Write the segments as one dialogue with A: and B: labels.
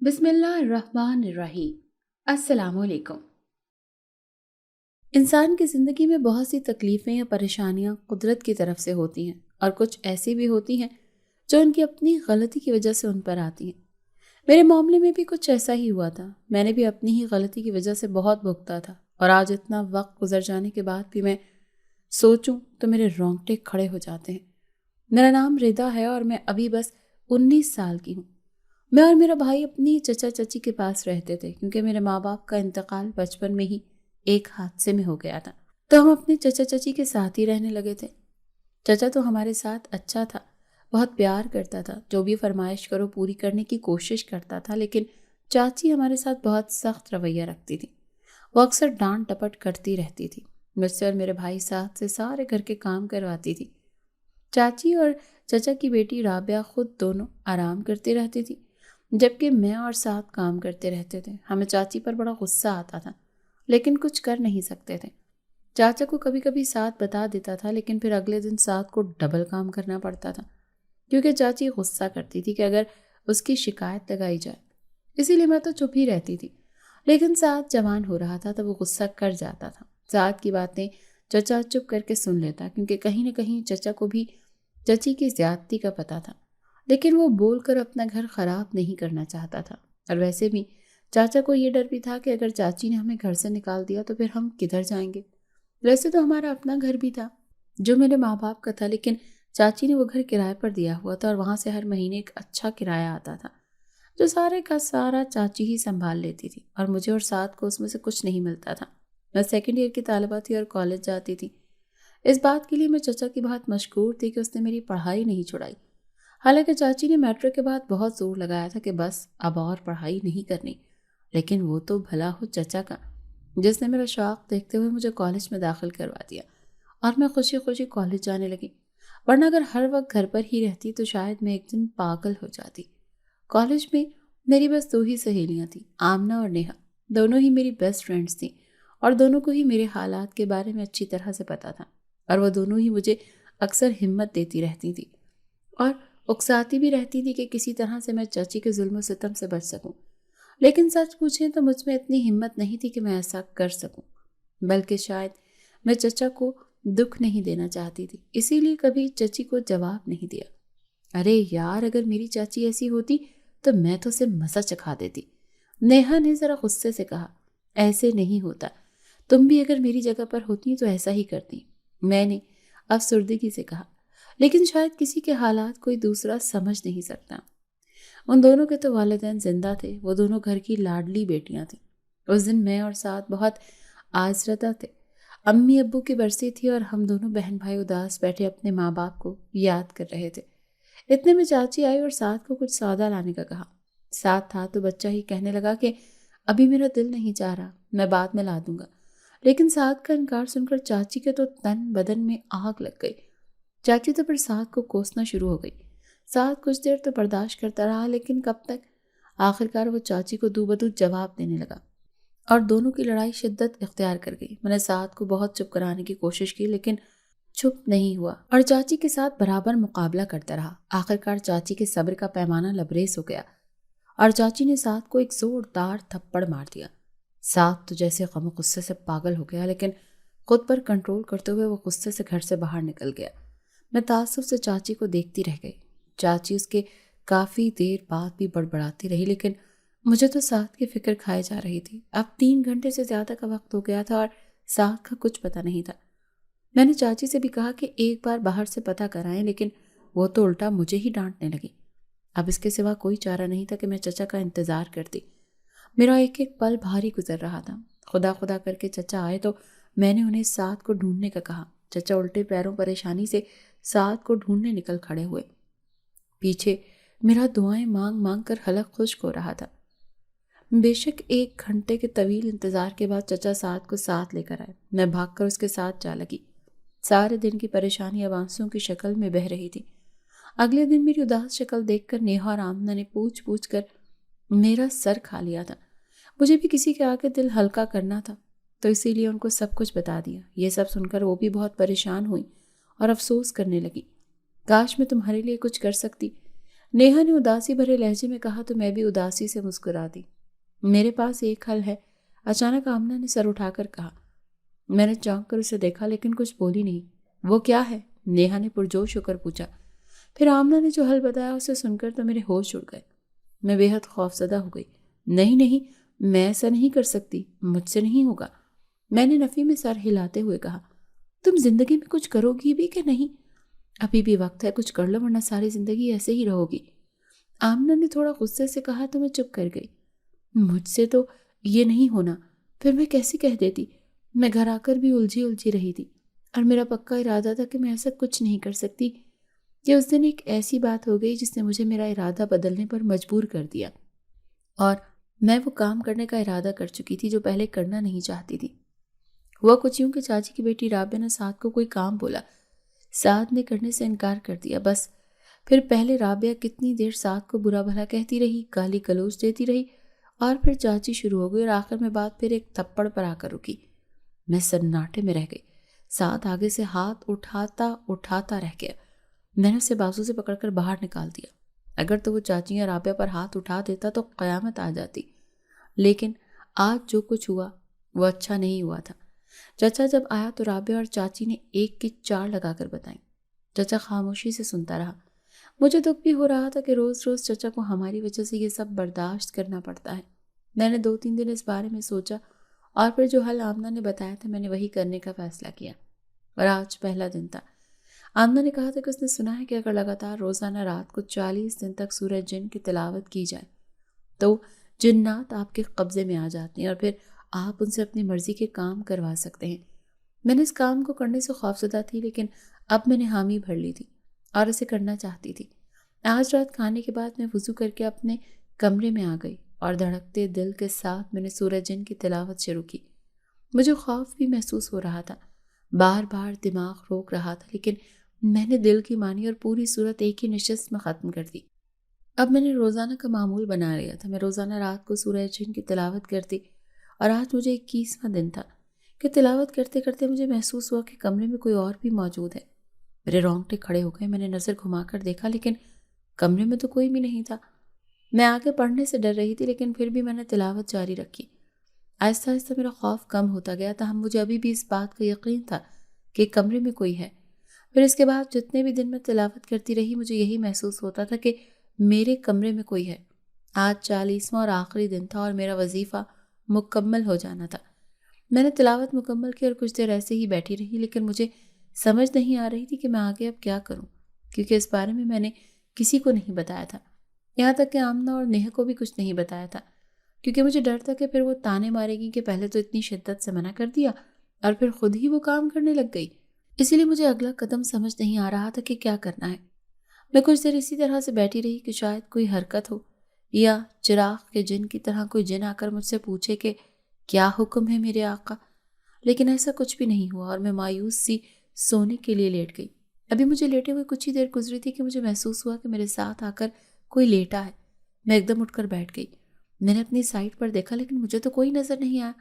A: بسم اللہ الرحمن الرحیم۔ السلام علیکم۔ انسان کی زندگی میں بہت سی تکلیفیں یا پریشانیاں قدرت کی طرف سے ہوتی ہیں، اور کچھ ایسی بھی ہوتی ہیں جو ان کی اپنی غلطی کی وجہ سے ان پر آتی ہیں۔ میرے معاملے میں بھی کچھ ایسا ہی ہوا تھا۔ میں نے بھی اپنی ہی غلطی کی وجہ سے بہت بھگتا تھا، اور آج اتنا وقت گزر جانے کے بعد بھی میں سوچوں تو میرے رونگٹے کھڑے ہو جاتے ہیں۔ میرا نام ردا ہے اور میں ابھی بس 19 سال کی ہوں۔ میں اور میرا بھائی اپنی چچا چچی کے پاس رہتے تھے، کیونکہ میرے ماں باپ کا انتقال بچپن میں ہی ایک حادثے میں ہو گیا تھا، تو ہم اپنے چچا چچی کے ساتھ ہی رہنے لگے تھے۔ چچا تو ہمارے ساتھ اچھا تھا، بہت پیار کرتا تھا، جو بھی فرمائش کرو پوری کرنے کی کوشش کرتا تھا، لیکن چاچی ہمارے ساتھ بہت سخت رویہ رکھتی تھی۔ وہ اکثر ڈانٹ ٹپٹ کرتی رہتی تھی۔ مجھ سے اور میرے بھائی ساتھ سے سارے گھر کے کام کرواتی تھی۔ چاچی اور چچا کی بیٹی رابعہ خود دونوں آرام کرتی رہتی تھی، جبکہ میں اور ساتھ کام کرتے رہتے تھے۔ ہمیں چاچی پر بڑا غصہ آتا تھا، لیکن کچھ کر نہیں سکتے تھے۔ چاچا کو کبھی کبھی ساتھ بتا دیتا تھا، لیکن پھر اگلے دن ساتھ کو ڈبل کام کرنا پڑتا تھا، کیونکہ چاچی غصہ کرتی تھی کہ اگر اس کی شکایت لگائی جائے۔ اسی لیے میں تو چپ ہی رہتی تھی، لیکن ساتھ جوان ہو رہا تھا تو وہ غصہ کر جاتا تھا۔ ساتھ کی باتیں چچا چپ کر کے سن لیتا، کیونکہ کہیں نہ کہیں چچا کو بھی چچی کی زیادتی کا پتہ تھا، لیکن وہ بول کر اپنا گھر خراب نہیں کرنا چاہتا تھا۔ اور ویسے بھی چاچا کو یہ ڈر بھی تھا کہ اگر چاچی نے ہمیں گھر سے نکال دیا تو پھر ہم کدھر جائیں گے۔ ویسے تو ہمارا اپنا گھر بھی تھا جو میرے ماں باپ کا تھا، لیکن چاچی نے وہ گھر کرائے پر دیا ہوا تھا، اور وہاں سے ہر مہینے ایک اچھا کرایہ آتا تھا جو سارے کا سارا چاچی ہی سنبھال لیتی تھی، اور مجھے اور ساتھ کو اس میں سے کچھ نہیں ملتا تھا۔ میں سیکنڈ ایئر کی طالبہ تھی اور کالج جاتی تھی۔ اس بات کے لیے میں چچا کی بہت مشکور تھی کہ اس نے میری پڑھائی نہیں چھڑائی۔ حالانکہ چاچی نے میٹرک کے بعد بہت زور لگایا تھا کہ بس اب اور پڑھائی نہیں کرنی، لیکن وہ تو بھلا ہو چچا کا، جس نے میرا شوق دیکھتے ہوئے مجھے کالج میں داخل کروا دیا، اور میں خوشی خوشی کالج جانے لگی۔ ورنہ اگر ہر وقت گھر پر ہی رہتی تو شاید میں ایک دن پاگل ہو جاتی۔ کالج میں میری بس 2 ہی سہیلیاں تھیں، آمنہ اور نیہا۔ دونوں ہی میری بیسٹ فرینڈز تھیں، اور دونوں کو ہی میرے حالات کے بارے میں اچھی طرح سے پتا تھا، اور وہ دونوں ہی مجھے اکثر ہمت دیتی رہتی تھی اور اکساتی بھی رہتی تھی کہ کسی طرح سے میں چاچی کے ظلم و ستم سے بچ سکوں۔ لیکن سچ پوچھیں تو مجھ میں اتنی ہمت نہیں تھی کہ میں ایسا کر سکوں، بلکہ شاید میں چچا کو دکھ نہیں دینا چاہتی تھی، اسی لیے کبھی چچی کو جواب نہیں دیا۔ ارے یار، اگر میری چاچی ایسی ہوتی تو میں تو اسے مزہ چکھا دیتی، نیہا نے ذرا غصے سے کہا۔ ایسے نہیں ہوتا، تم بھی اگر میری جگہ پر ہوتی تو ایسا ہی کرتی، میں نے افسردگی سے کہا۔ لیکن شاید کسی کے حالات کوئی دوسرا سمجھ نہیں سکتا۔ ان دونوں کے تو والدین زندہ تھے، وہ دونوں گھر کی لاڈلی بیٹیاں تھیں۔ اس دن میں اور ساتھ بہت آزردہ تھے۔ امی ابو کی برسی تھی اور ہم دونوں بہن بھائی اداس بیٹھے اپنے ماں باپ کو یاد کر رہے تھے۔ اتنے میں چاچی آئی اور ساتھ کو کچھ سودا لانے کا کہا۔ ساتھ تھا تو بچہ ہی کہنے لگا کہ ابھی میرا دل نہیں چاہ رہا، میں بعد میں لا دوں گا۔ لیکن ساتھ کا انکار سن کر چاچی کے تو تن بدن میں آگ لگ گئی۔ چاچی تو پھر ساتھ کو کوسنا شروع ہو گئی۔ ساتھ کچھ دیر تو برداشت کرتا رہا، لیکن کب تک؟ آخرکار وہ چاچی کو دو بدو جواب دینے لگا، اور دونوں کی لڑائی شدت اختیار کر گئی۔ میں نے ساتھ کو بہت چپ کرانے کی کوشش کی، لیکن چپ نہیں ہوا، اور چاچی کے ساتھ برابر مقابلہ کرتا رہا۔ آخرکار چاچی کے صبر کا پیمانہ لبریز ہو گیا، اور چاچی نے ساتھ کو ایک زوردار تھپڑ مار دیا۔ ساتھ تو جیسے غم و غصے سے پاگل ہو گیا، لیکن خود پر کنٹرول کرتے ہوئے وہ غصے سے گھر سے باہر نکل گیا۔ میں تعصب سے چاچی کو دیکھتی رہ گئی۔ چاچی اس کے کافی دیر بعد بھی بڑبڑاتی رہی، لیکن مجھے تو ساتھ کی فکر کھائے جا رہی تھی۔ اب 3 گھنٹے سے زیادہ کا وقت ہو گیا تھا اور ساتھ کا کچھ پتہ نہیں تھا۔ میں نے چاچی سے بھی کہا کہ ایک بار باہر سے پتہ کرائیں، لیکن وہ تو الٹا مجھے ہی ڈانٹنے لگی۔ اب اس کے سوا کوئی چارہ نہیں تھا کہ میں چچا کا انتظار کرتی۔ میرا ایک ایک پل بھاری گزر رہا تھا۔ خدا خدا کر کے چچا آئے تو میں نے انہیں ساتھ کو ڈھونڈنے کا کہا۔ چچا الٹے پیروں پریشانی سے ساتھ کو ڈھونڈنے نکل کھڑے ہوئے۔ پیچھے میرا دعائیں مانگ مانگ کر حلق خشک ہو رہا تھا۔ بے شک 1 گھنٹے کے طویل انتظار کے بعد چچا ساتھ کو ساتھ لے کر آئے۔ میں بھاگ کر اس کے ساتھ جا لگی۔ سارے دن کی پریشانی اب آنسوں کی شکل میں بہہ رہی تھی۔ اگلے دن میری اداس شکل دیکھ کر نیہا اور آمنہ نے پوچھ پوچھ کر میرا سر کھا لیا تھا۔ مجھے بھی کسی کے آگے دل ہلکا کرنا تھا، تو اسی لیے ان کو سب کچھ بتا دیا۔ یہ سب سن کر وہ بھی بہت پریشان ہوئی اور افسوس کرنے لگی۔ کاش میں تمہارے لیے کچھ کر سکتی، نیہا نے اداسی بھرے لہجے میں کہا تو میں بھی اداسی سے مسکرا دی۔ میرے پاس ایک حل ہے، اچانک آمنہ نے سر اٹھا کر کہا۔ میں نے چونک کر اسے دیکھا لیکن کچھ بولی نہیں۔ وہ کیا ہے؟ نیہا نے پرجوش ہو کر پوچھا۔ پھر آمنہ نے جو حل بتایا اسے سن کر تو میرے ہوش اڑ گئے۔ میں بے حد خوفزدہ ہو گئی۔ نہیں، میں ایسا نہیں کر سکتی، مجھ سے نہیں ہوگا، میں نے نفی میں سر ہلاتے ہوئے کہا۔ تم زندگی میں کچھ کرو گی بھی کہ نہیں؟ ابھی بھی وقت ہے، کچھ کر لو ورنہ ساری زندگی ایسے ہی رہو گی۔ آمنہ نے تھوڑا غصے سے کہا تو میں چپ کر گئی۔ مجھ سے تو یہ نہیں ہونا، پھر میں کیسے کہہ دیتی؟ میں گھر آ کر بھی الجھی رہی تھی اور میرا پکا ارادہ تھا کہ میں ایسا کچھ نہیں کر سکتی۔ کہ اس دن ایک ایسی بات ہو گئی جس نے مجھے میرا ارادہ بدلنے پر مجبور کر دیا، اور میں وہ کام کرنے کا ارادہ کر چکی تھی جو پہلے کرنا نہیں چاہتی تھی۔ ہوا کچھ یوں کہ چاچی کی بیٹی رابعہ نے سعد کو کوئی کام بولا، سعد نے کرنے سے انکار کر دیا۔ بس پھر پہلے رابعہ کتنی دیر سعد کو برا بھلا کہتی رہی، گالی گلوچ دیتی رہی، اور پھر چاچی شروع ہو گئی اور آخر میں بات پھر ایک تھپڑ پر آ کر رکی۔ میں سناٹے میں رہ گئی۔ سعد آگے سے ہاتھ اٹھاتا رہ گیا۔ میں نے اسے بازو سے پکڑ کر باہر نکال دیا۔ اگر تو وہ چاچی یا رابعہ پر ہاتھ اٹھا دیتا تو قیامت آ جاتی، لیکن آج جو کچھ ہوا وہ اچھا نہیں ہوا تھا۔ چچا جب آیا تو رابعہ اور چاچی نے ایک کی چار لگا کر بتائیں۔ چچا خاموشی سے سنتا رہا۔ مجھے دکھ بھی ہو رہا تھا کہ روز روز چچا کو ہماری وجہ سے یہ سب برداشت کرنا پڑتا ہے۔ میں نے 2-3 دن اس بارے میں سوچا اور پھر جو حل آمنہ نے بتایا تھا میں نے وہی کرنے کا فیصلہ کیا، اور آج پہلا دن تھا۔ آمنہ نے کہا تھا کہ اس نے سنا ہے کہ اگر لگاتار روزانہ رات کو 40 دن تک سورہ جن کی تلاوت کی جائے تو جنات آپ کے قبضے میں آ جاتے ہیں اور پھر آپ ان سے اپنی مرضی کے کام کروا سکتے ہیں۔ میں نے اس کام کو کرنے سے خوفزدہ تھی، لیکن اب میں نے حامی بھر لی تھی اور اسے کرنا چاہتی تھی۔ آج رات کھانے کے بعد میں وضو کر کے اپنے کمرے میں آ گئی اور دھڑکتے دل کے ساتھ میں نے سورہ جن کی تلاوت شروع کی۔ مجھے خوف بھی محسوس ہو رہا تھا، بار بار دماغ روک رہا تھا، لیکن میں نے دل کی مانی اور پوری صورت ایک ہی نشست میں ختم کر دی۔ اب میں نے روزانہ کا معمول بنا لیا تھا۔ میں روزانہ رات کو سورہ جن کی تلاوت کرتی، اور آج مجھے 21واں دن تھا کہ تلاوت کرتے کرتے مجھے محسوس ہوا کہ کمرے میں کوئی اور بھی موجود ہے۔ میرے رونگٹے کھڑے ہو گئے۔ میں نے نظر گھما کر دیکھا لیکن کمرے میں تو کوئی بھی نہیں تھا۔ میں آگے پڑھنے سے ڈر رہی تھی، لیکن پھر بھی میں نے تلاوت جاری رکھی۔ آہستہ آہستہ میرا خوف کم ہوتا گیا، تاہم مجھے ابھی بھی اس بات کا یقین تھا کہ کمرے میں کوئی ہے۔ پھر اس کے بعد جتنے بھی دن میں تلاوت کرتی رہی مجھے یہی محسوس ہوتا تھا کہ میرے کمرے میں کوئی ہے۔ آج 40واں اور آخری دن تھا اور میرا وظیفہ مکمل ہو جانا تھا۔ میں نے تلاوت مکمل کی اور کچھ دیر ایسے ہی بیٹھی رہی، لیکن مجھے سمجھ نہیں آ رہی تھی کہ میں آگے اب کیا کروں، کیونکہ اس بارے میں نے کسی کو نہیں بتایا تھا، یہاں تک کہ آمنہ اور نیہا کو بھی کچھ نہیں بتایا تھا، کیونکہ مجھے ڈر تھا کہ پھر وہ تانے مارے گی کہ پہلے تو اتنی شدت سے منع کر دیا اور پھر خود ہی وہ کام کرنے لگ گئی۔ اسی لیے مجھے اگلا قدم سمجھ نہیں آ رہا تھا کہ کیا کرنا ہے۔ میں کچھ دیر اسی طرح سے بیٹھی رہی کہ شاید کوئی حرکت ہو، یا چراغ کے جن کی طرح کوئی جن آ کر مجھ سے پوچھے کہ کیا حکم ہے میرے آقا، لیکن ایسا کچھ بھی نہیں ہوا اور میں مایوس سی سونے کے لیے لیٹ گئی۔ ابھی مجھے لیٹے ہوئے کچھ ہی دیر گزری تھی کہ مجھے محسوس ہوا کہ میرے ساتھ آ کر کوئی لیٹا ہے۔ میں ایک دم اٹھ کر بیٹھ گئی۔ میں نے اپنی سائٹ پر دیکھا لیکن مجھے تو کوئی نظر نہیں آیا۔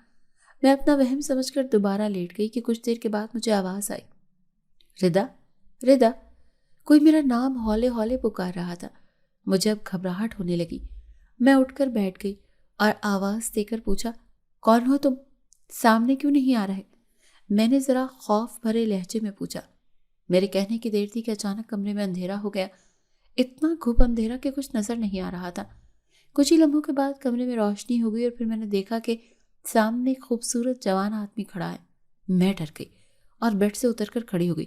A: میں اپنا وہم سمجھ کر دوبارہ لیٹ گئی کہ کچھ دیر کے بعد مجھے آواز آئی، ردا، ردا۔ کوئی میرا نام ہولے ہولے پکار رہا تھا۔ مجھے اب گھبراہٹ ہونے لگی۔ میں اٹھ کر بیٹھ گئی اور آواز دے کر پوچھا، کون ہو تم؟ سامنے کیوں نہیں آ رہے؟ میں نے ذرا خوف بھرے لہجے میں پوچھا۔ میرے کہنے کی دیر تھی کہ اچانک کمرے میں اندھیرا ہو گیا، اتنا گھپ اندھیرا کہ کچھ نظر نہیں آ رہا تھا۔ کچھ ہی لمحوں کے بعد کمرے میں روشنی ہو گئی اور پھر میں نے دیکھا کہ سامنے ایک خوبصورت جوان آدمی کھڑا ہے۔ میں ڈر گئی اور بیڈ سے اتر کر کھڑی ہو گئی۔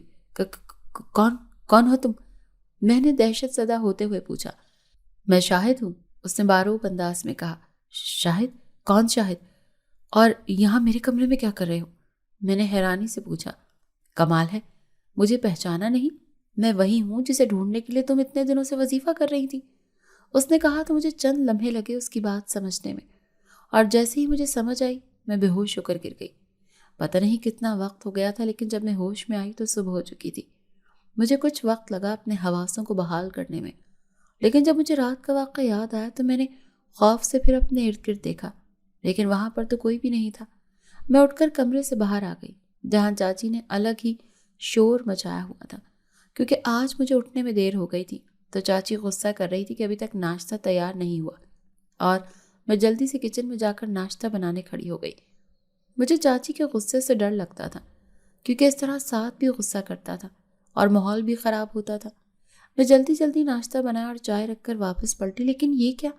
A: کون ہو تم؟ میں نے دہشت زدہ ہوتے ہوئے پوچھا۔ میں شاہد ہوں، اس نے باروب انداز میں کہا۔ شاہد؟ کون شاہد؟ اور یہاں میرے کمرے میں کیا کر رہے ہو؟ میں نے حیرانی سے پوچھا۔ کمال ہے، مجھے پہچانا نہیں؟ میں وہی ہوں جسے ڈھونڈنے کے لیے تم اتنے دنوں سے وظیفہ کر رہی تھی، اس نے کہا۔ تو مجھے چند لمحے لگے اس کی بات سمجھنے میں، اور جیسے ہی مجھے سمجھ آئی میں بے ہوش ہو کر گر گئی۔ پتہ نہیں کتنا وقت ہو گیا تھا، لیکن جب میں ہوش میں آئی تو صبح ہو چکی تھی۔ مجھے کچھ وقت لگا اپنے حواسوں کو بحال کرنے میں، لیکن جب مجھے رات کا واقعہ یاد آیا تو میں نے خوف سے پھر اپنے ارد گرد دیکھا، لیکن وہاں پر تو کوئی بھی نہیں تھا۔ میں اٹھ کر کمرے سے باہر آ گئی، جہاں چاچی نے الگ ہی شور مچایا ہوا تھا، کیونکہ آج مجھے اٹھنے میں دیر ہو گئی تھی۔ تو چاچی غصہ کر رہی تھی کہ ابھی تک ناشتہ تیار نہیں ہوا، اور میں جلدی سے کچن میں جا کر ناشتہ بنانے کھڑی ہو گئی۔ مجھے چاچی کے غصے سے ڈر لگتا تھا، کیونکہ اس طرح ساتھ بھی غصہ کرتا تھا اور ماحول بھی خراب ہوتا تھا۔ میں جلدی جلدی ناشتہ بنایا اور چائے رکھ کر واپس پلٹی، لیکن یہ کیا؟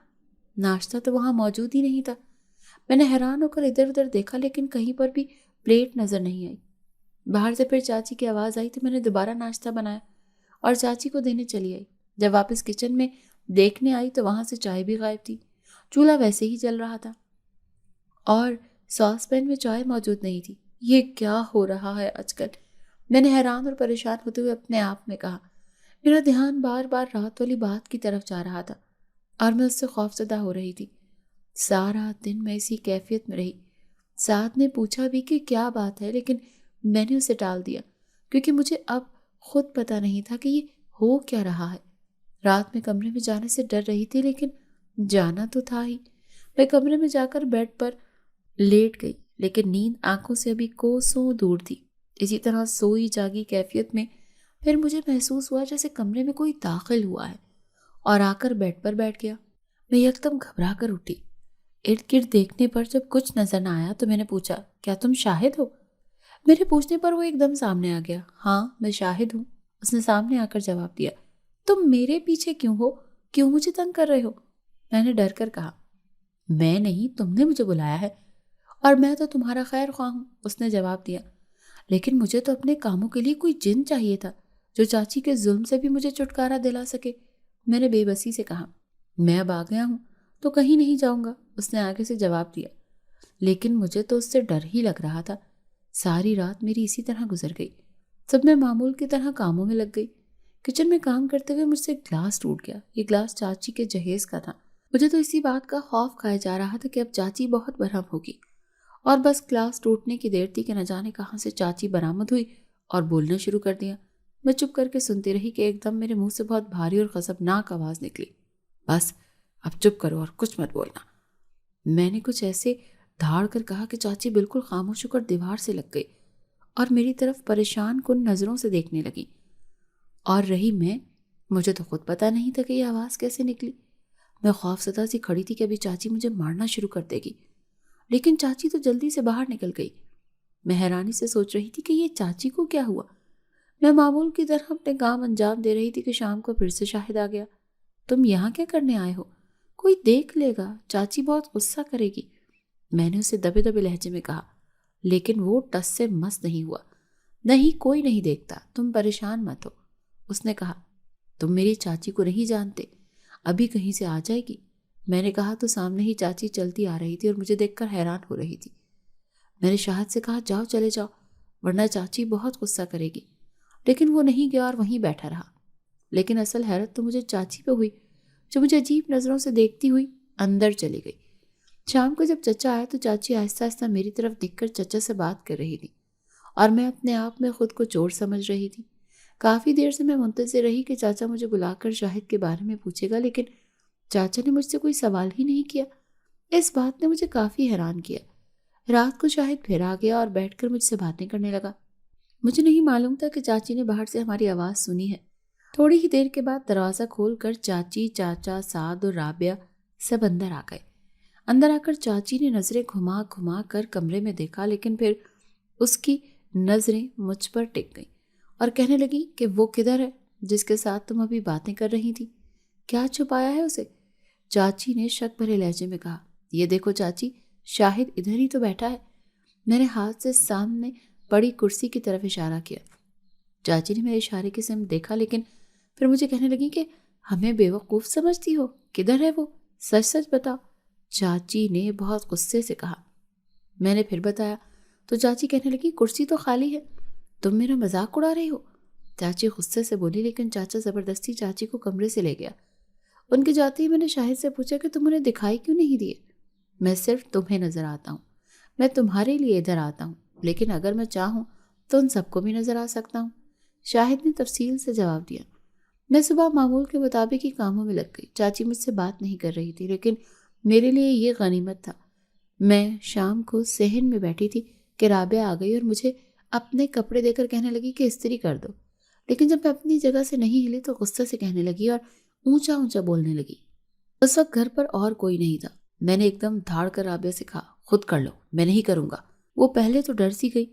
A: ناشتہ تو وہاں موجود ہی نہیں تھا۔ میں نے حیران ہو کر ادھر ادھر دیکھا، لیکن کہیں پر بھی پلیٹ نظر نہیں آئی۔ باہر سے پھر چاچی کی آواز آئی تو میں نے دوبارہ ناشتہ بنایا اور چاچی کو دینے چلی آئی۔ جب واپس کچن میں دیکھنے آئی تو وہاں سے چائے بھی غائب تھی، چولہا ویسے ہی جل رہا تھا اور ساس پین میں چائے موجود نہیں تھی۔ یہ کیا ہو رہا ہے آج کل؟ میں نے حیران اور پریشان ہوتے ہوئے اپنے آپ میں کہا۔ میرا دھیان بار بار رات والی بات کی طرف جا رہا تھا اور میں اس سے خوفزدہ ہو رہی تھی۔ سارا دن میں اسی کیفیت میں رہی۔ سعد نے پوچھا بھی کہ کیا بات ہے، لیکن میں نے اسے ٹال دیا کیونکہ مجھے اب خود پتہ نہیں تھا کہ یہ ہو کیا رہا ہے۔ رات میں کمرے میں جانے سے ڈر رہی تھی، لیکن جانا تو تھا ہی۔ میں کمرے میں جا کر بیڈ پر لیٹ گئی، لیکن نیند آنکھوں سے ابھی کوسوں دور تھی۔ اسی طرح سوئی جاگی کیفیت میں پھر مجھے محسوس ہوا جیسے کمرے میں کوئی داخل ہوا ہے اور آ کر بیڈ پر بیٹھ گیا۔ میں یکدم گھبرا کر اٹھی۔ ارد گرد دیکھنے پر جب کچھ نظر نہ آیا تو میں نے پوچھا، کیا تم شاہد ہو؟ میرے پوچھنے پر وہ ایک دم سامنے آ گیا۔ ہاں میں شاہد ہوں، اس نے سامنے آ کر جواب دیا۔ تم میرے پیچھے کیوں ہو؟ کیوں مجھے تنگ کر رہے ہو؟ میں نے ڈر کر کہا۔ میں نہیں، تم نے مجھے بلایا ہے اور میں تو تمہارا خیر خواہ ہوں، اس نے جواب دیا۔ لیکن مجھے تو اپنے کاموں کے لیے کوئی جن چاہیے تھا جو چاچی کے ظلم سے بھی مجھے چھٹکارا دلا سکے، میں نے بے بسی سے کہا۔ میں اب آ گیا ہوں تو کہیں نہیں جاؤں گا، اس نے آگے سے جواب دیا۔ لیکن مجھے تو اس سے ڈر ہی لگ رہا تھا۔ ساری رات میری اسی طرح گزر گئی۔ سب میں معمول کی طرح کاموں میں لگ گئی۔ کچن میں کام کرتے ہوئے مجھ سے ایک گلاس ٹوٹ گیا۔ یہ گلاس چاچی کے جہیز کا تھا۔ مجھے تو اسی بات کا خوف کھایا جا رہا تھا کہ اب چاچی بہت برہم ہوگی، اور بس گلاس ٹوٹنے کی دیر تھی کہ نہ جانے کہاں سے چاچی برآمد ہوئی اور بولنا شروع کر دیا۔ میں چپ کر کے سنتی رہی کہ ایک دم میرے منہ سے بہت بھاری اور غضبناک آواز نکلی، بس اب چپ کرو اور کچھ مت بولنا۔ میں نے کچھ ایسے دھاڑ کر کہا کہ چاچی بالکل خاموش ہو کر دیوار سے لگ گئی اور میری طرف پریشان کن نظروں سے دیکھنے لگی۔ اور رہی میں، مجھے تو خود پتا نہیں تھا کہ یہ آواز کیسے نکلی۔ میں خوفزدہ سی کھڑی تھی کہ ابھی چاچی مجھے مارنا شروع کر دے گی، لیکن چاچی تو جلدی سے باہر نکل گئی۔ میں حیرانی سے سوچ رہی تھی کہ یہ چاچی کو کیا ہوا۔ میں معمول کی طرح اپنے کام انجام دے رہی تھی کہ شام کو پھر سے شاہد آ گیا۔ تم یہاں کیا کرنے آئے ہو؟ کوئی دیکھ لے گا، چاچی بہت غصہ کرے گی، میں نے اسے دبے دبے لہجے میں کہا، لیکن وہ ٹس سے مس نہیں ہوا۔ نہیں، کوئی نہیں دیکھتا، تم پریشان مت ہو، اس نے کہا۔ تم میری چاچی کو نہیں جانتے، ابھی کہیں سے آ جائے گی، میں نے کہا تو سامنے ہی چاچی چلتی آ رہی تھی اور مجھے دیکھ کر حیران ہو رہی تھی۔ میں نے شاہد سے کہا، جاؤ چلے جاؤ ورنہ چاچی بہت غصہ کرے گی، لیکن وہ نہیں گیا اور وہیں بیٹھا رہا۔ لیکن اصل حیرت تو مجھے چاچی پہ ہوئی، جو مجھے عجیب نظروں سے دیکھتی ہوئی اندر چلی گئی۔ شام کو جب چچا آیا تو چاچی آہستہ آہستہ میری طرف دیکھ کر چچا سے بات کر رہی تھی اور میں اپنے آپ میں خود کو چور سمجھ رہی تھی۔ کافی دیر سے میں منتظر رہی کہ چاچا مجھے بلا کر شاہد کے بارے میں پوچھے گا، لیکن چاچا نے مجھ سے کوئی سوال ہی نہیں کیا۔ اس بات نے مجھے کافی حیران کیا۔ رات کو شاہد پھر آ گیا اور بیٹھ کر مجھ سے باتیں کرنے لگا۔ مجھے نہیں معلوم تھا کہ چاچی نے باہر سے ہماری آواز سنی ہے۔ تھوڑی ہی دیر کے بعد دروازہ کھول کر چاچی، چاچا، سعد اور رابعہ سب اندر آ گئے۔ اندر آ کر چاچی نے نظریں گھما گھما کر کمرے میں دیکھا، لیکن پھر اس کی نظریں مجھ پر ٹک گئیں اور کہنے لگی کہ وہ کدھر ہے جس کے ساتھ تم ابھی باتیں کر رہی تھی؟ کیا چھپایا ہے اسے؟ چاچی نے شک بھرے لہجے میں کہا، یہ دیکھو چاچی، شاہد ادھر ہی تو بیٹھا ہے۔ میں نے ہاتھ سے سامنے پڑی کرسی کی طرف اشارہ کیا۔ چاچی نے میرے اشارے کی سمت دیکھا، لیکن پھر مجھے کہنے لگی کہ ہمیں بیوقوف سمجھتی ہو، کدھر ہے وہ؟ سچ سچ بتاؤ، چاچی نے بہت غصے سے کہا۔ میں نے پھر بتایا تو چاچی کہنے لگی، کرسی تو خالی ہے، تم میرا مذاق اڑا رہی ہو؟ چاچی غصے سے بولی، لیکن چاچا زبردستی چاچی کو کمرے سے لے گیا۔ ان کے جاتے ہی میں نے شاہد سے پوچھا کہ تم انہیں دکھائی کیوں نہیں دیے؟ میں صرف تمہیں نظر آتا ہوں، میں تمہارے لیے ادھر آتا ہوں، لیکن اگر میں چاہوں تو ان سب کو بھی نظر آ سکتا ہوں، شاہد نے تفصیل سے جواب دیا۔ میں صبح معمول کے مطابق ہی کاموں میں لگ گئی۔ چاچی مجھ سے بات نہیں کر رہی تھی، لیکن میرے لیے یہ غنیمت تھا۔ میں شام کو صحن میں بیٹھی تھی کہ رابعہ آ گئی اور مجھے اپنے کپڑے دے کر کہنے لگی کہ استری کر دو، لیکن جب میں اپنی جگہ سے نہیں ہلی تو غصے سے کہنے لگی اور اونچا اونچا بولنے لگی۔ اس وقت گھر پر اور کوئی نہیں تھا۔ میں نے ایک دم دھاڑ کر رابعہ سے کہا، خود کر لو، میں نہیں کروں گا۔ وہ پہلے تو ڈر سی گئی،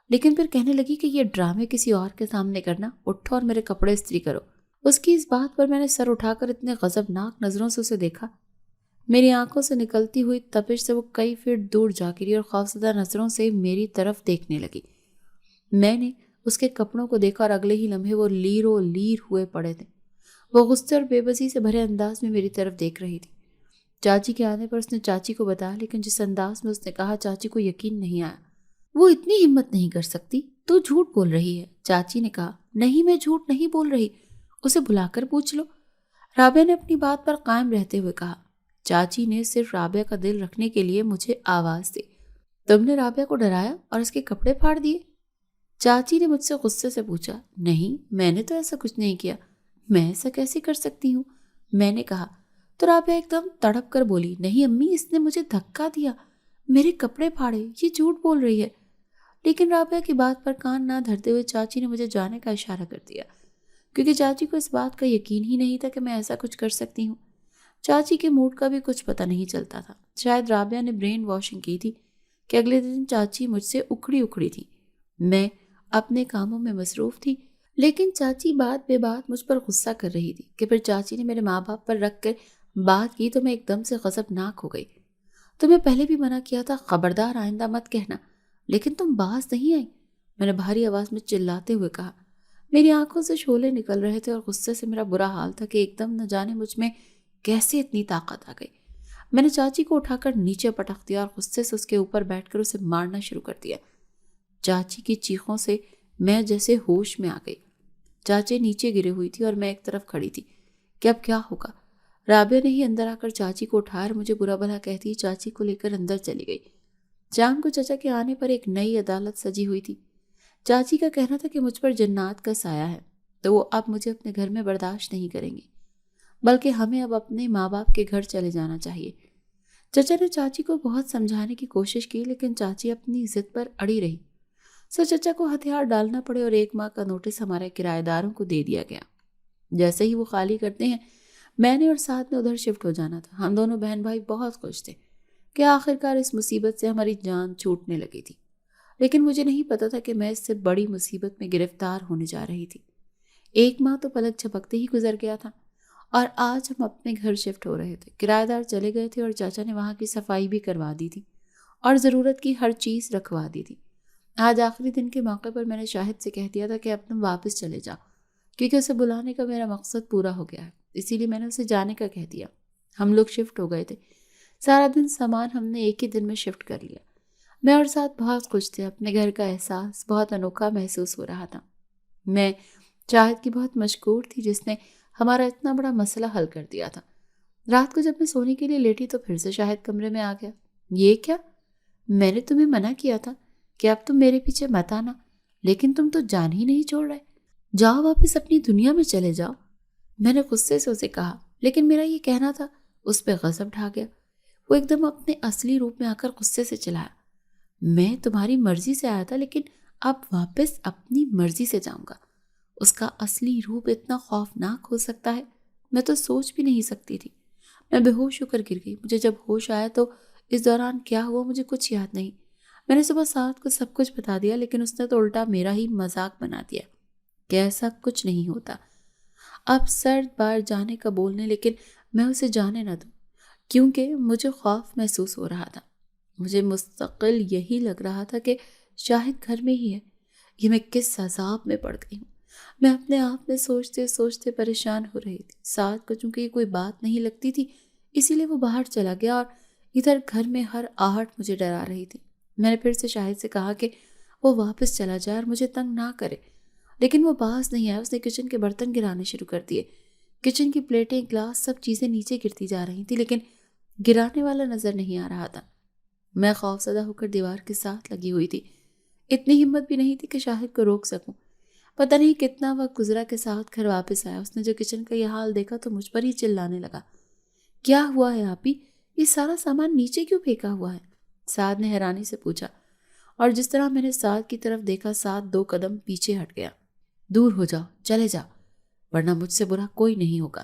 A: لیکن پھر کہنے لگی کہ یہ ڈرامے کسی اور کے سامنے کرنا، اٹھو اور میرے کپڑے استری کرو۔ اس کی اس بات پر میں نے سر اٹھا کر اتنے غضبناک نظروں سے اسے دیکھا، میری آنکھوں سے نکلتی ہوئی تپش سے وہ کئی فٹ دور جا گری اور خوفزدہ نظروں سے میری طرف دیکھنے لگی۔ میں نے اس کے کپڑوں کو دیکھا اور اگلے ہی لمحے وہ لیرو لیر ہوئے پڑے تھے۔ وہ غصے اور بے بسی سے بھرے انداز میں میری طرف دیکھ رہی تھی۔ چاچی کے آنے پر اس نے چاچی کو بتایا، لیکن جس انداز میں اس نے کہا چاچی کو یقین نہیں آیا۔ وہ اتنی ہمت نہیں کر سکتی، تو جھوٹ بول رہی ہے۔ چاچی نے کہا، نہیں میں جھوٹ نہیں بول رہی، اسے بلا کر پوچھ لو۔ رابعہ نے اپنی بات پر قائم رہتے ہوئے کہا۔ چاچی نے صرف رابعہ کا دل رکھنے کے لیے مجھے آواز دی، تم نے رابعہ کو ڈرایا اور اس کے کپڑے پھاڑ دیے؟ چاچی نے مجھ سے غصے سے پوچھا۔ نہیں، میں نے تو ایسا کچھ نہیں کیا، میں ایسا کیسے کر سکتی ہوں؟ میں نے کہا تو رابعہ ایک دم تڑپ کر بولی، نہیں امی، اس نے مجھے دھکا دیا، میرے کپڑے پھاڑے، یہ جھوٹ بول رہی ہے۔ لیکن رابعہ کی بات پر کان نہ دھرتے ہوئے چاچی نے مجھے جانے کا اشارہ کر دیا، کیونکہ چاچی کو اس بات کا یقین ہی نہیں تھا کہ میں ایسا کچھ کر سکتی ہوں۔ چاچی کے موڈ کا بھی کچھ پتہ نہیں چلتا تھا۔ شاید رابعہ نے برین واشنگ کی تھی کہ اگلے دن چاچی مجھ سے اکھڑی اکھڑی تھی۔ میں اپنے کاموں میں مصروف تھی، لیکن چاچی بات بے بات مجھ پر غصہ کر رہی تھی کہ پھر چاچی نے میرے ماں باپ پر رکھ کر بات کی تو میں ایک دم سے غضبناک ہو گئی۔ تمہیں پہلے بھی منع کیا تھا، خبردار آئندہ مت کہنا، لیکن تم باز نہیں آئی، میں نے بھاری آواز میں چلاتے ہوئے کہا۔ میری آنکھوں سے شعلے نکل رہے تھے اور غصے سے میرا برا حال تھا کہ ایک دم نہ جانے مجھ میں کیسے اتنی طاقت آ گئی۔ میں نے چاچی کو اٹھا کر نیچے پٹک دیا اور غصے سے اس کے اوپر بیٹھ کر اسے مارنا شروع کر دیا۔ چاچی کی چیخوں سے میں جیسے ہوش میں آ گئی۔ چاچی نیچے گرے ہوئی تھی اور میں ایک طرف کھڑی تھی کہ اب کیا ہوگا۔ رابعہ نے ہی اندر آ کر چاچی کو اٹھایا اور مجھے برا بھلا کہتی چاچی کو لے کر اندر چلی گئی۔ شام کو چچا کے آنے پر ایک نئی عدالت سجی ہوئی تھی۔ چاچی کا کہنا تھا کہ مجھ پر جنات کا سایہ ہے، تو وہ اب مجھے اپنے گھر میں برداشت نہیں کریں گے، بلکہ ہمیں اب اپنے ماں باپ کے گھر چلے جانا چاہیے۔ چچا نے چاچی کو بہت سمجھانے کی کوشش کی، لیکن چاچی اپنی ضد پر اڑی رہی۔ سو چچا کو ہتھیار ڈالنا پڑے اور 1 ماہ کا نوٹس ہمارے کرایہ داروں کو دے دیا گیا۔ جیسے ہی وہ خالی کرتے ہیں، میں نے اور ساتھ میں ادھر شفٹ ہو جانا تھا۔ ہم دونوں بہن بھائی بہت خوش تھے کہ آخرکار اس مصیبت سے ہماری جان چھوٹنے لگی تھی، لیکن مجھے نہیں پتا تھا کہ میں اس سے بڑی مصیبت میں گرفتار ہونے جا رہی تھی۔ 1 ماہ تو پلک جھپکتے ہی گزر گیا تھا اور آج ہم اپنے گھر شفٹ ہو رہے تھے۔ کرایہ دار چلے گئے تھے اور چاچا نے وہاں کی صفائی بھی کروا دی تھی اور ضرورت کی ہر چیز رکھوا دی تھی۔ آج آخری دن کے موقع پر میں نے شاہد سے کہہ دیا تھا کہ اب تم واپس چلے جاؤ، کیونکہ اسے بلانے کا میرا مقصد پورا ہو گیا ہے، اسی لیے میں نے اسے جانے کا کہہ دیا۔ ہم لوگ شفٹ ہو گئے تھے۔ سارا دن سامان ہم نے ایک ہی دن میں شفٹ کر لیا۔ میں اور ساتھ بہت خوش تھے۔ اپنے گھر کا احساس بہت انوکھا محسوس ہو رہا تھا۔ میں شاہد کی بہت مشکور تھی جس نے ہمارا اتنا بڑا مسئلہ حل کر دیا تھا۔ رات کو جب میں سونے کے لیے لیٹی تو پھر سے شاہد کمرے میں آ گیا۔ یہ کیا؟ میں نے تمہیں منع کیا تھا کہ اب تم میرے پیچھے مت آنا، لیکن تم تو جان ہی نہیں چھوڑ رہے۔ جاؤ واپس اپنی دنیا میں چلے جاؤ، میں نے غصے سے اسے کہا، لیکن میرا یہ کہنا تھا اس پہ غضب ڈھا گیا۔ وہ ایک دم اپنے اصلی روپ میں آ کر غصے سے چلایا۔ میں تمہاری مرضی سے آیا تھا، لیکن اب واپس اپنی مرضی سے جاؤں گا۔ اس کا اصلی روپ اتنا خوفناک ہو سکتا ہے، میں تو سوچ بھی نہیں سکتی تھی۔ میں بے ہوش ہو کر گر گئی۔ مجھے جب ہوش آیا تو اس دوران کیا ہوا مجھے کچھ یاد نہیں۔ میں نے صبح 7 کو سب کچھ بتا دیا، لیکن اس نے تو الٹا میرا ہی مذاق بنا دیا کہ ایسا کچھ نہیں ہوتا۔ اب سرد بار جانے کا بولنے، لیکن میں اسے جانے نہ دوں، کیونکہ مجھے خوف محسوس ہو رہا تھا۔ مجھے مستقل یہی لگ رہا تھا کہ شاہد گھر میں ہی ہے۔ یہ میں کس عذاب میں پڑ گئی ہوں۔ میں اپنے آپ میں سوچتے سوچتے پریشان ہو رہی تھی۔ 7 کو چونکہ یہ کوئی بات نہیں لگتی تھی، اسی لیے وہ باہر چلا گیا اور ادھر گھر میں ہر آہٹ مجھے ڈرا رہی تھی۔ میں نے پھر سے شاہد سے کہا کہ وہ واپس چلا جائے اور مجھے تنگ نہ کرے، لیکن وہ باز نہیں آیا۔ اس نے کچن کے برتن گرانے شروع کر دیے۔ کچن کی پلیٹیں، گلاس، سب چیزیں نیچے گرتی جا رہی تھیں، لیکن گرانے والا نظر نہیں آ رہا تھا۔ میں خوفزدہ ہو کر دیوار کے ساتھ لگی ہوئی تھی۔ اتنی ہمت بھی نہیں تھی کہ شاہد کو روک سکوں۔ پتہ نہیں کتنا وقت گزرا کہ ساتھ گھر واپس آیا۔ اس نے جو کچن کا یہ حال دیکھا تو مجھ پر ہی چلانے لگا، کیا ہوا ہے آپی؟ یہ سارا سامان نیچے کیوں پھینکا ہوا ہے؟ سعد نے حیرانی سے پوچھا، اور جس طرح میں نے سعد کی طرف دیکھا، سعد 2 قدم پیچھے ہٹ گیا۔ دور ہو جاؤ، چلے جاؤ، ورنہ مجھ سے برا کوئی نہیں ہوگا۔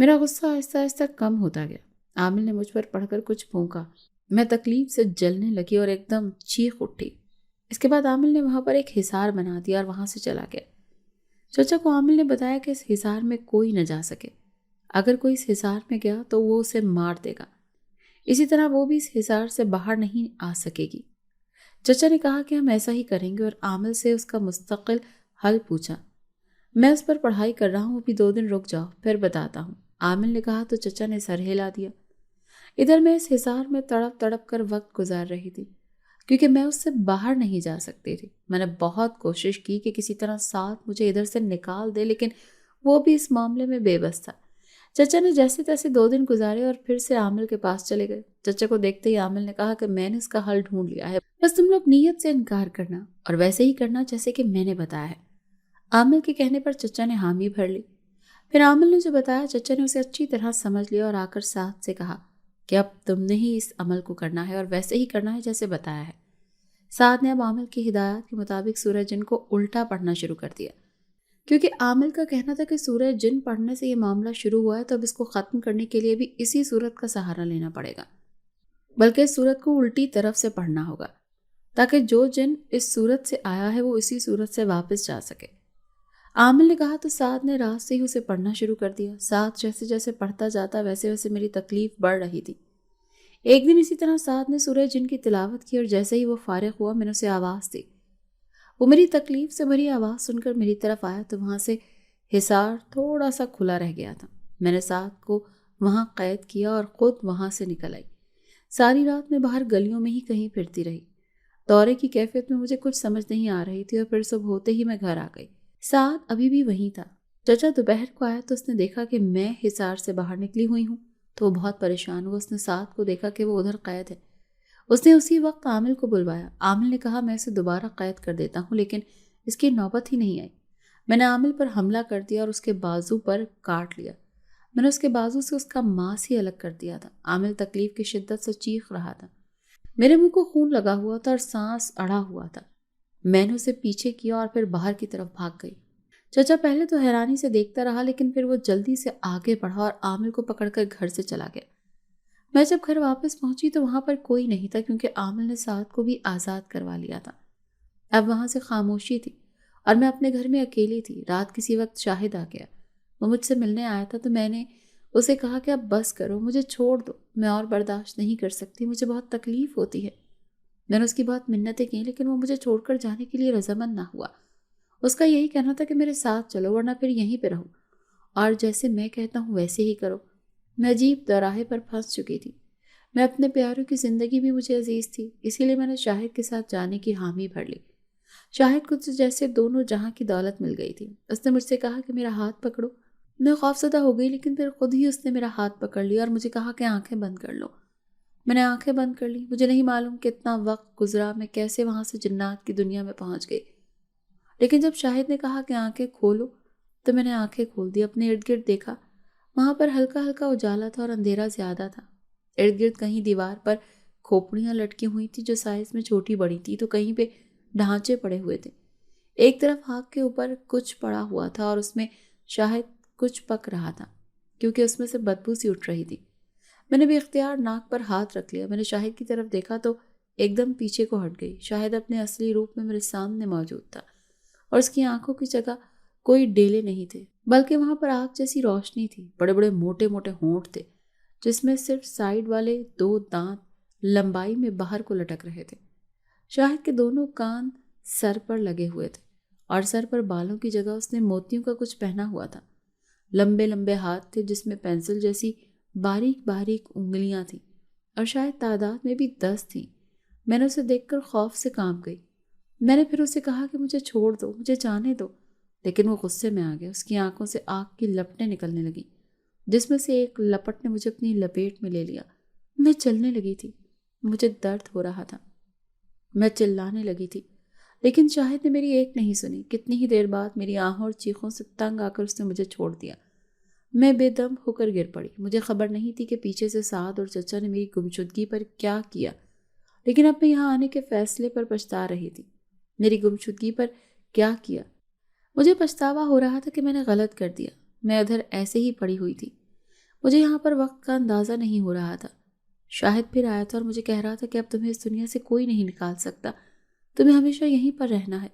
A: میرا غصہ آہستہ آہستہ کم ہوتا گیا۔ عامل نے مجھ پر پڑھ کر کچھ پھونکا، میں تکلیف سے جلنے لگی اور ایک دم چیخ اٹھی۔ اس کے بعد عامل نے وہاں پر ایک حصار بنا دیا اور وہاں سے چلا گیا۔ چچا کو عامل نے بتایا کہ اس حصار میں کوئی نہ جا سکے، اگر کوئی اس حصار میں گیا تو وہ اسے مار دے گا، اسی طرح وہ بھی اس حصار سے باہر نہیں آ سکے گی۔ چچا نے کہا کہ ہم ایسا ہی کریں گے اور عامل سے اس کا مستقل حل پوچھا۔ میں اس پر پڑھائی کر رہا ہوں، ابھی 2 دن رک جاؤ پھر بتاتا ہوں، عامل نے کہا تو چچا نے سر ہلا دیا۔ ادھر میں اس حصار میں تڑپ تڑپ کر وقت گزار رہی تھی کیونکہ میں اس سے باہر نہیں جا سکتی تھی۔ میں نے بہت کوشش کی کہ کسی طرح ساتھ مجھے ادھر سے نکال دے، لیکن وہ بھی اس معاملے میں بے بس تھا۔ چچا نے جیسے تیسے 2 دن گزارے اور پھر سے عامل کے پاس چلے گئے۔ چچا کو دیکھتے ہی عامل نے کہا کہ میں نے اس کا حل ڈھونڈ لیا ہے، بس تم لوگ نیت سے انکار کرنا اور ویسے ہی کرنا جیسے کہ میں نے بتایا ہے۔ عامل کے کہنے پر چچا نے حامی بھر لی۔ پھر عامل نے جو بتایا چچا نے اسے اچھی طرح سمجھ لیا اور آ کر ساتھ سے کہا کہ اب تم نے ہی اس عمل کو کرنا ہے اور ویسے ہی کرنا ہے جیسے بتایا ہے۔ سعد نے اب عامل کی ہدایات کے مطابق سورہ جن کو الٹا پڑھنا شروع کر دیا، کیونکہ عامل کا کہنا تھا کہ سورہ جن پڑھنے سے یہ معاملہ شروع ہوا ہے تو اب اس کو ختم کرنے کے لیے بھی اسی سورت کا سہارا لینا پڑے گا، بلکہ اس سورت کو الٹی طرف سے پڑھنا ہوگا تاکہ جو جن اس سورت سے آیا ہے وہ اسی سورت سے واپس جا سکے۔ عامل نے کہا تو سعد نے رات سے ہی اسے پڑھنا شروع کر دیا۔ سعد جیسے جیسے پڑھتا جاتا ویسے ویسے میری تکلیف بڑھ رہی تھی۔ ایک دن اسی طرح سعد نے سورہ جن کی تلاوت کی اور جیسے ہی وہ فارغ ہوا میں نے اسے آواز دی۔ وہ میری تکلیف سے بھری آواز سن کر میری طرف آیا تو وہاں سے حصار تھوڑا سا کھلا رہ گیا تھا۔ میں نے سعد کو وہاں قید کیا اور خود وہاں سے نکل آئی۔ ساری رات میں باہر گلیوں میں ہی کہیں پھرتی رہی۔ دورے کی کیفیت میں مجھے کچھ سمجھ نہیں آ رہی تھی اور پھر صبح ہوتے ہی میں گھر آ گئی۔ سعد ابھی بھی وہیں تھا۔ چچا دوپہر کو آیا تو اس نے دیکھا کہ میں حصار سے باہر نکلی ہوئی ہوں تو وہ بہت پریشان ہوا۔ اس نے سعد کو دیکھا کہ وہ ادھر قید ہے۔ اس نے اسی وقت عامل کو بلوایا۔ عامل نے کہا میں اسے دوبارہ قید کر دیتا ہوں، لیکن اس کی نوبت ہی نہیں آئی۔ میں نے عامل پر حملہ کر دیا اور اس کے بازو پر کاٹ لیا۔ میں نے اس کے بازو سے اس کا ماس ہی الگ کر دیا تھا۔ عامل تکلیف کی شدت سے چیخ رہا تھا۔ میرے منہ کو خون لگا ہوا تھا اور سانس اڑا ہوا تھا۔ میں نے اسے پیچھے کیا اور پھر باہر کی طرف بھاگ گئی۔ چچا پہلے تو حیرانی سے دیکھتا رہا، لیکن پھر وہ جلدی سے آگے بڑھا اور عامل کو پکڑ کر گھر سے چلا گیا۔ میں جب گھر واپس پہنچی تو وہاں پر کوئی نہیں تھا کیونکہ عامل نے سعد کو بھی آزاد کروا لیا تھا۔ اب وہاں سے خاموشی تھی اور میں اپنے گھر میں اکیلی تھی۔ رات کسی وقت شاہد آ گیا۔ وہ مجھ سے ملنے آیا تھا تو میں نے اسے کہا کہ اب بس کرو، مجھے چھوڑ دو، میں اور برداشت نہیں کر سکتی، مجھے بہت تکلیف ہوتی ہے۔ میں نے اس کی بہت منتیں کی لیکن وہ مجھے چھوڑ کر جانے کے لیے رضامند نہ ہوا۔ اس کا یہی کہنا تھا کہ میرے ساتھ چلو ورنہ پھر یہیں پہ رہو اور جیسے میں کہتا ہوں ویسے ہی کرو۔ میں عجیب دوراہے پر پھنس چکی تھی۔ میں اپنے پیاروں کی زندگی بھی مجھے عزیز تھی، اسی لیے میں نے شاہد کے ساتھ جانے کی حامی بھر لی۔ شاہد کو جیسے دونوں جہاں کی دولت مل گئی تھی۔ اس نے مجھ سے کہا کہ میرا ہاتھ پکڑو۔ میں خوفزدہ ہو گئی لیکن پھر خود ہی اس نے میرا ہاتھ پکڑ لیا اور مجھے کہا کہ آنکھیں بند کر لو۔ میں نے آنکھیں بند کر لی۔ مجھے نہیں معلوم کتنا وقت گزرا، میں کیسے وہاں سے جنات کی دنیا میں پہنچ گئی۔ لیکن جب شاہد نے کہا کہ آنکھیں کھولو تو میں نے آنکھیں کھول دی۔ اپنے ارد گرد دیکھا، وہاں پر ہلکا ہلکا اجالا تھا اور اندھیرا زیادہ تھا۔ ارد گرد کہیں دیوار پر کھوپڑیاں لٹکی ہوئی تھی جو سائز میں چھوٹی بڑی تھی تو کہیں پہ ڈھانچے پڑے ہوئے تھے۔ ایک طرف آگ کے اوپر کچھ پڑا ہوا تھا اور اس میں شاہد کچھ پک رہا تھا کیونکہ اس میں سے بدبو سی اٹھ رہی تھی۔ میں نے بھی اختیار ناک پر ہاتھ رکھ لیا۔ میں نے شاہد کی طرف دیکھا تو ایک دم پیچھے کو ہٹ گئی۔ شاہد اپنے اصلی روپ میں میرے سامنے موجود تھا اور اس کی آنکھوں کی جگہ کوئی ڈیلے نہیں تھے بلکہ وہاں پر آگ جیسی روشنی تھی۔ بڑے بڑے موٹے موٹے ہونٹ تھے جس میں صرف سائیڈ والے 2 دانت لمبائی میں باہر کو لٹک رہے تھے۔ شاہد کے دونوں کان سر پر لگے ہوئے تھے اور سر پر بالوں کی جگہ اس نے موتیوں کا کچھ پہنا ہوا تھا۔ لمبے لمبے ہاتھ تھے جس میں پینسل جیسی باریک باریک انگلیاں تھیں اور شاید تعداد میں بھی 10 تھیں۔ میں نے اسے دیکھ کر خوف سے کانپ گئی۔ میں نے پھر اسے کہا کہ مجھے چھوڑ دو، مجھے جانے دو، لیکن وہ غصے میں آ گیا۔ اس کی آنکھوں سے آگ کی لپٹیں نکلنے لگیں جس میں سے ایک لپٹ نے مجھے اپنی لپیٹ میں لے لیا۔ میں چلنے لگی تھی، مجھے درد ہو رہا تھا، میں چلانے لگی تھی لیکن شاہد نے میری ایک نہیں سنی۔ کتنی ہی دیر بعد میری آہوں اور چیخوں سے تنگ آ کر اس نے مجھے چھوڑ دیا۔ میں بے دم ہو کر گر پڑی۔ مجھے خبر نہیں تھی کہ پیچھے سے سعد اور چچا نے میری گمشدگی پر کیا کیا، لیکن اب میں یہاں آنے کے فیصلے پر پچھتا رہی تھی۔ میری گمشدگی پر کیا کیا؟ مجھے پچھتاوا ہو رہا تھا کہ میں نے غلط کر دیا۔ میں ادھر ایسے ہی پڑی ہوئی تھی، مجھے یہاں پر وقت کا اندازہ نہیں ہو رہا تھا۔ شاہد پھر آیا تھا اور مجھے کہہ رہا تھا کہ اب تمہیں اس دنیا سے کوئی نہیں نکال سکتا، تمہیں ہمیشہ یہیں پر رہنا ہے۔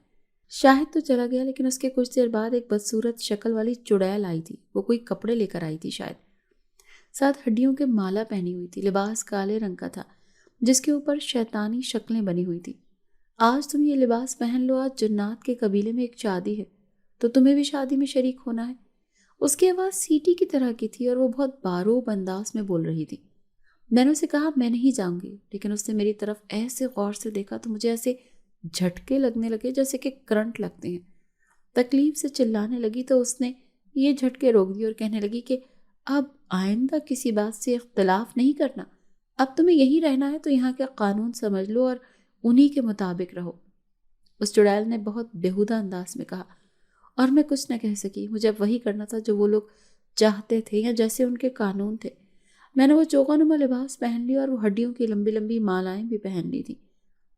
A: شاہد تو چلا گیا، لیکن اس کے کچھ دیر بعد ایک بدصورت شکل والی چڑیل آئی تھی۔ وہ کوئی کپڑے لے کر آئی تھی شاید، ساتھ ہڈیوں کے مالا پہنی ہوئی تھی۔ لباس کالے رنگ کا تھا جس کے اوپر شیطانی شکلیں بنی ہوئی تھی۔ آج تم یہ لباس پہن لو، آج جنات کے قبیلے میں ایک شادی ہے تو تمہیں بھی شادی میں شریک ہونا ہے۔ اس کی آواز سیٹی کی طرح کی تھی اور وہ بہت باروب انداز میں بول رہی تھی۔ میں نے اسے کہا میں نہیں جاؤں گی، لیکن اس نے میری طرف ایسے غور سے دیکھا تو مجھے ایسے جھٹکے لگنے لگے جیسے کہ کرنٹ لگتے ہیں۔ تکلیف سے چلانے لگی تو اس نے یہ جھٹکے روک دی اور کہنے لگی کہ اب آئندہ کسی بات سے اختلاف نہیں کرنا، اب تمہیں یہیں رہنا ہے تو یہاں کے قانون سمجھ لو اور انہی کے مطابق رہو۔ اس چڑیل نے بہت بیہودہ انداز میں کہا اور میں کچھ نہ کہہ سکی۔ مجھے اب وہی کرنا تھا جو وہ لوگ چاہتے تھے یا جیسے ان کے قانون تھے۔ میں نے وہ چوغا نما لباس پہن لیا اور وہ ہڈیوں کی لمبی لمبی مالائیں بھی پہن لی تھیں۔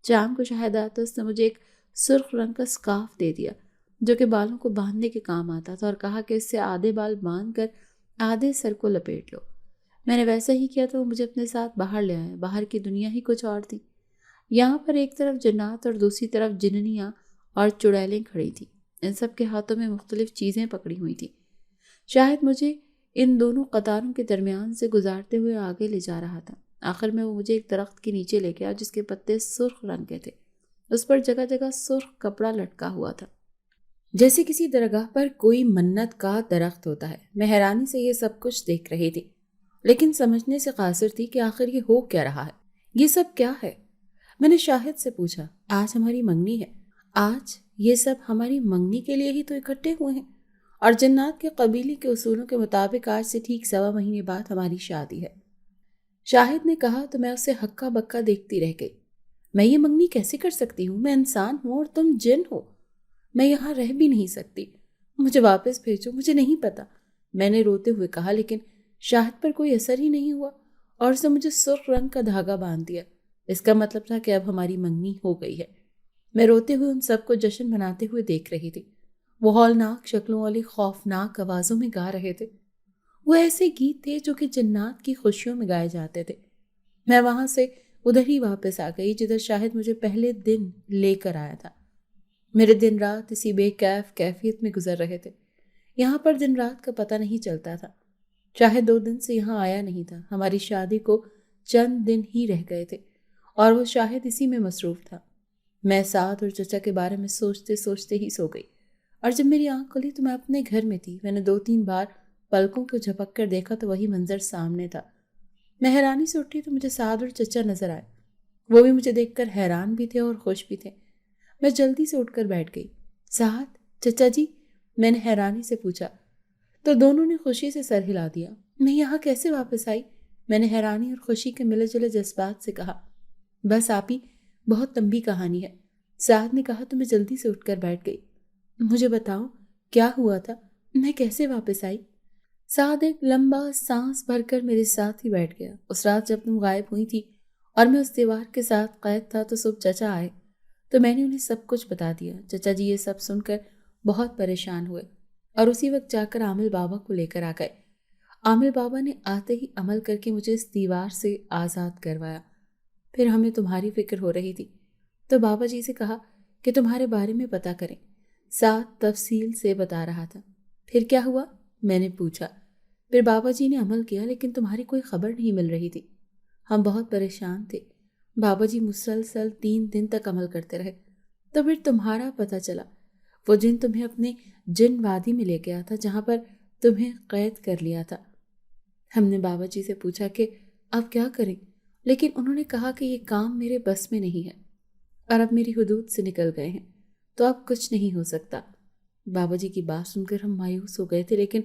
A: شام کو شاہد آیا تو اس نے مجھے ایک سرخ رنگ کا سکارف دے دیا جو کہ بالوں کو باندھنے کے کام آتا تھا، اور کہا کہ اس سے آدھے بال باندھ کر آدھے سر کو لپیٹ لو۔ میں نے ویسا ہی کیا تو وہ مجھے اپنے ساتھ باہر لے آیا۔ باہر کی دنیا ہی کچھ اور تھی۔ یہاں پر ایک طرف جنات اور دوسری طرف جننیاں اور چڑیلیں کھڑی تھیں۔ ان سب کے ہاتھوں میں مختلف چیزیں پکڑی ہوئی تھیں۔ شاید مجھے ان دونوں قطاروں کے درمیان سے گزارتے ہوئے آگے لے جا رہا تھا۔ آخر میں وہ مجھے ایک درخت کے نیچے لے گیا جس کے پتے سرخ رنگ کے تھے۔ اس پر جگہ جگہ سرخ کپڑا لٹکا ہوا تھا، جیسے کسی درگاہ پر کوئی منت کا درخت ہوتا ہے۔ میں حیرانی سے یہ سب کچھ دیکھ رہی تھی، لیکن سمجھنے سے قاصر تھی کہ آخر یہ ہو کیا رہا ہے، یہ سب کیا ہے۔ میں نے شاہد سے پوچھا، آج ہماری منگنی ہے، آج یہ سب ہماری منگنی کے لیے ہی تو اکٹھے ہوئے ہیں، اور جنات کے قبیلے کے اصولوں کے مطابق آج سے ٹھیک 1.25 مہینے بعد ہماری شادی ہے۔ شاہد نے کہا تو میں اسے ہکا بکا دیکھتی رہ گئی۔ میں یہ منگنی کیسے کر سکتی ہوں؟ میں انسان ہوں اور تم جن ہو، میں یہاں رہ بھی نہیں سکتی، مجھے واپس بھیجو، مجھے نہیں پتا، میں نے روتے ہوئے کہا۔ لیکن شاہد پر کوئی اثر ہی نہیں ہوا اور اسے مجھے سرخ رنگ کا دھاگا باندھ دیا۔ اس کا مطلب تھا کہ اب ہماری منگنی ہو گئی ہے۔ میں روتے ہوئے ان سب کو جشن مناتے ہوئے دیکھ رہی تھی۔ وہ ہولناک شکلوں والی خوفناک آوازوں میں گا رہے تھے۔ وہ ایسے گیت تھے جو کہ جنات کی خوشیوں میں گائے جاتے تھے۔ میں وہاں سے ادھر ہی واپس آ گئی جدھر شاہد مجھے پہلے دن لے کر آیا تھا۔ میرے دن رات اسی بے کیف کیفیت میں گزر رہے تھے۔ یہاں پر دن رات کا پتہ نہیں چلتا تھا۔ شاہد 2 دن سے یہاں آیا نہیں تھا۔ ہماری شادی کو چند دن ہی رہ گئے تھے اور وہ شاہد اسی میں مصروف تھا۔ میں سعد اور چچا کے بارے میں سوچتے سوچتے ہی سو گئی، اور جب میری آنکھ کھلی تو میں اپنے گھر میں تھی۔ میں نے 2-3 بار پلکوں کو جھپک کر دیکھا تو وہی منظر سامنے تھا۔ میں حیرانی سے اٹھی تو مجھے سعد اور چچا نظر آئے۔ وہ بھی مجھے دیکھ کر حیران بھی تھے اور خوش بھی تھے۔ میں جلدی سے اٹھ کر بیٹھ گئی۔ سعد، چچا جی، میں نے حیرانی سے پوچھا تو دونوں نے خوشی سے سر ہلا دیا۔ میں یہاں کیسے واپس آئی؟ میں نے حیرانی اور خوشی کے ملے جلے جذبات سے کہا۔ بس آپی، بہت لمبی کہانی ہے، سعد نے کہا تو میں جلدی سے اٹھ کر بیٹھ گئی۔ مجھے بتاؤ کیا ہوا تھا، میں کیسے واپس آئی؟ سعد ایک لمبا سانس بھر کر میرے ساتھ ہی بیٹھ گیا۔ اس رات جب تم غائب ہوئی تھی اور میں اس دیوار کے ساتھ قید تھا تو صبح چچا آئے تو میں نے انہیں سب کچھ بتا دیا۔ چچا جی یہ سب سن کر بہت پریشان ہوئے اور اسی وقت جا کر عامل بابا کو لے کر آ گئے۔ عامل بابا نے آتے ہی عمل کر کے مجھے اس دیوار سے آزاد کروایا۔ پھر ہمیں تمہاری فکر ہو رہی تھی تو بابا جی سے کہا کہ تمہارے بارے میں پتہ کریں۔ ساتھ تفصیل سے بتا رہا تھا۔ پھر کیا ہوا؟ میں نے پوچھا۔ پھر بابا جی نے عمل کیا لیکن تمہاری کوئی خبر نہیں مل رہی تھی۔ ہم بہت پریشان تھے۔ بابا جی مسلسل 3 دن تک عمل کرتے رہے تو پھر تمہارا پتہ چلا۔ وہ جن تمہیں اپنے جن وادی میں لے گیا تھا جہاں پر تمہیں قید کر لیا تھا۔ ہم نے بابا جی سے پوچھا کہ اب کیا کریں، لیکن انہوں نے کہا کہ یہ کام میرے بس میں نہیں ہے اور اب میری حدود سے نکل گئے ہیں تو اب کچھ نہیں ہو سکتا۔ بابا جی کی بات سن کر ہم مایوس ہو گئے تھے، لیکن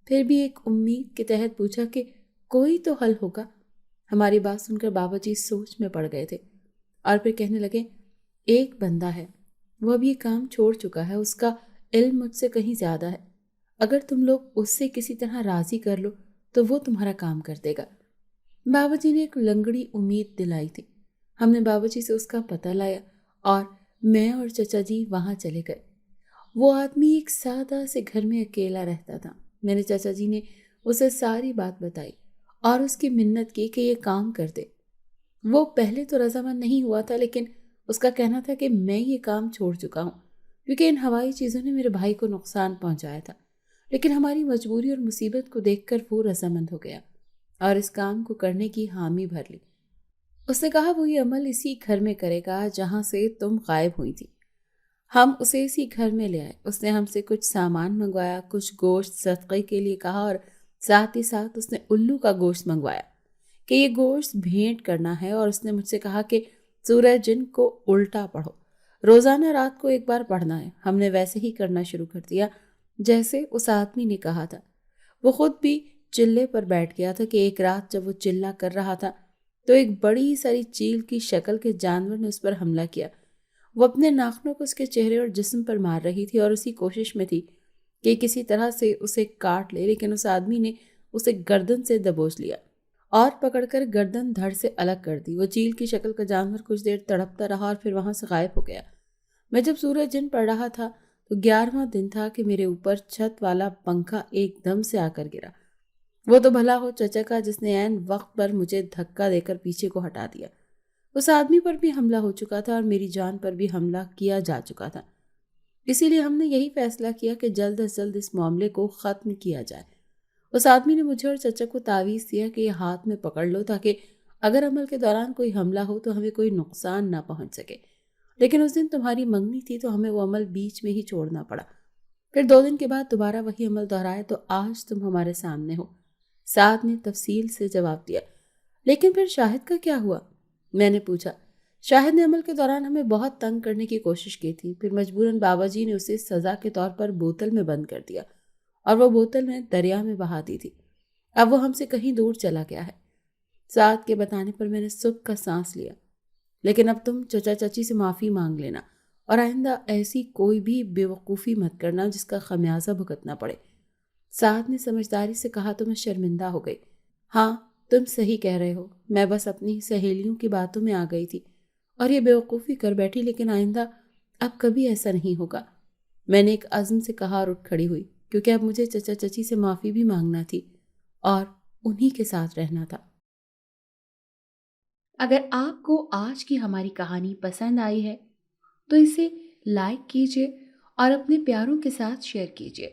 A: پھر بھی ایک امید کے تحت پوچھا کہ کوئی تو حل ہوگا۔ ہماری بات سن کر بابا جی سوچ میں پڑ گئے تھے اور پھر کہنے لگے، ایک بندہ ہے، وہ اب یہ کام چھوڑ چکا ہے، اس کا علم مجھ سے کہیں زیادہ ہے، اگر تم لوگ اس سے کسی طرح راضی کر لو تو وہ تمہارا کام کر دے گا۔ بابا جی نے ایک لنگڑی امید دلائی تھی۔ ہم نے بابا جی سے اس کا پتہ لایا اور میں اور چچا جی وہاں چلے گئے۔ وہ آدمی ایک سادہ سے گھر میں اکیلا رہتا تھا۔ میرے چچا جی نے اسے ساری بات بتائی اور اس کی منت کی کہ یہ کام کر دے۔ وہ پہلے تو رضامند نہیں ہوا تھا، لیکن اس کا کہنا تھا کہ میں یہ کام چھوڑ چکا ہوں کیونکہ ان ہوائی چیزوں نے میرے بھائی کو نقصان پہنچایا تھا، لیکن ہماری مجبوری اور مصیبت کو دیکھ کر وہ رضامند ہو گیا اور اس کام کو کرنے کی حامی بھر لی۔ اس نے کہا وہ یہ عمل اسی گھر میں کرے گا جہاں سے تم غائب ہوئی تھی۔ ہم اسے اسی گھر میں لے آئے۔ اس نے ہم سے کچھ سامان منگوایا، کچھ گوشت صدقے کے لیے کہا اور ساتھ ہی ساتھ اس نے الو کا گوشت منگوایا کہ یہ گوشت بھینٹ کرنا ہے، اور اس نے مجھ سے کہا کہ سورہ جن کو الٹا پڑھو، روزانہ رات کو ایک بار پڑھنا ہے۔ ہم نے ویسے ہی کرنا شروع کر دیا جیسے اس آدمی نے کہا تھا۔ وہ خود بھی چلے پر بیٹھ گیا تھا کہ ایک رات جب وہ چلہ کر رہا تھا تو ایک بڑی ساری چیل کی شکل کے جانور نے اس پر حملہ کیا۔ وہ اپنے ناخنوں کو اس کے چہرے اور جسم پر مار رہی تھی اور اسی کوشش میں تھی کہ کسی طرح سے اسے کاٹ لے، لیکن اس آدمی نے اسے گردن سے دبوچ لیا اور پکڑ کر گردن دھڑ سے الگ کر دی۔ وہ چیل کی شکل کا جانور کچھ دیر تڑپتا رہا اور پھر وہاں سے غائب ہو گیا۔ میں جب سورہ جن پڑھ رہا تھا تو 11واں دن تھا کہ میرے اوپر چھت والا پنکھا ایک دم سے آ کر گرا۔ وہ تو بھلا ہو چچا کا جس نے عین وقت پر مجھے دھکا دے کر پیچھے کو ہٹا دیا۔ اس آدمی پر بھی حملہ ہو چکا تھا اور میری جان پر بھی حملہ کیا جا چکا تھا، اسی لیے ہم نے یہی فیصلہ کیا کہ جلد از جلد اس معاملے کو ختم کیا جائے۔ اس آدمی نے مجھے اور چچا کو تعویذ دیا کہ یہ ہاتھ میں پکڑ لو تاکہ اگر عمل کے دوران کوئی حملہ ہو تو ہمیں کوئی نقصان نہ پہنچ سکے، لیکن اس دن تمہاری منگنی تھی تو ہمیں وہ عمل بیچ میں ہی چھوڑنا پڑا۔ پھر 2 دن کے بعد دوبارہ وہی عمل دہرایا تو آج تم ہمارے سامنے ہو۔ سعد نے تفصیل سے جواب دیا۔ لیکن پھر شاہد کا کیا ہوا؟ میں نے پوچھا۔ شاہد نے عمل کے دوران ہمیں بہت تنگ کرنے کی کوشش کی تھی، پھر مجبوراً بابا جی نے اسے سزا کے طور پر بوتل میں بند کر دیا اور وہ بوتل میں دریا میں بہا دی تھی۔ اب وہ ہم سے کہیں دور چلا گیا ہے۔ سعد کے بتانے پر میں نے سکھ کا سانس لیا۔ لیکن اب تم چچا چچی سے معافی مانگ لینا اور آئندہ ایسی کوئی بھی بے وقوفی مت کرنا جس کا خمیازہ بھگتنا پڑے۔ سعد نے سمجھداری سے کہا تو میں شرمندہ ہو گئی۔ ہاں تم صحیح کہہ رہے ہو، میں بس اپنی سہیلیوں کی باتوں میں آ گئی تھی اور یہ بیوقوفی کر بیٹھی، لیکن آئندہ اب کبھی ایسا نہیں ہوگا۔ میں نے ایک عزم سے کہا اور اٹھ کھڑی ہوئی، کیونکہ اب مجھے چچا چچی سے معافی بھی مانگنا تھی اور انہی کے ساتھ رہنا تھا۔ اگر آپ کو آج کی ہماری کہانی پسند آئی ہے تو اسے لائک کیجیے اور اپنے پیاروں کے ساتھ شیئر کیجیے۔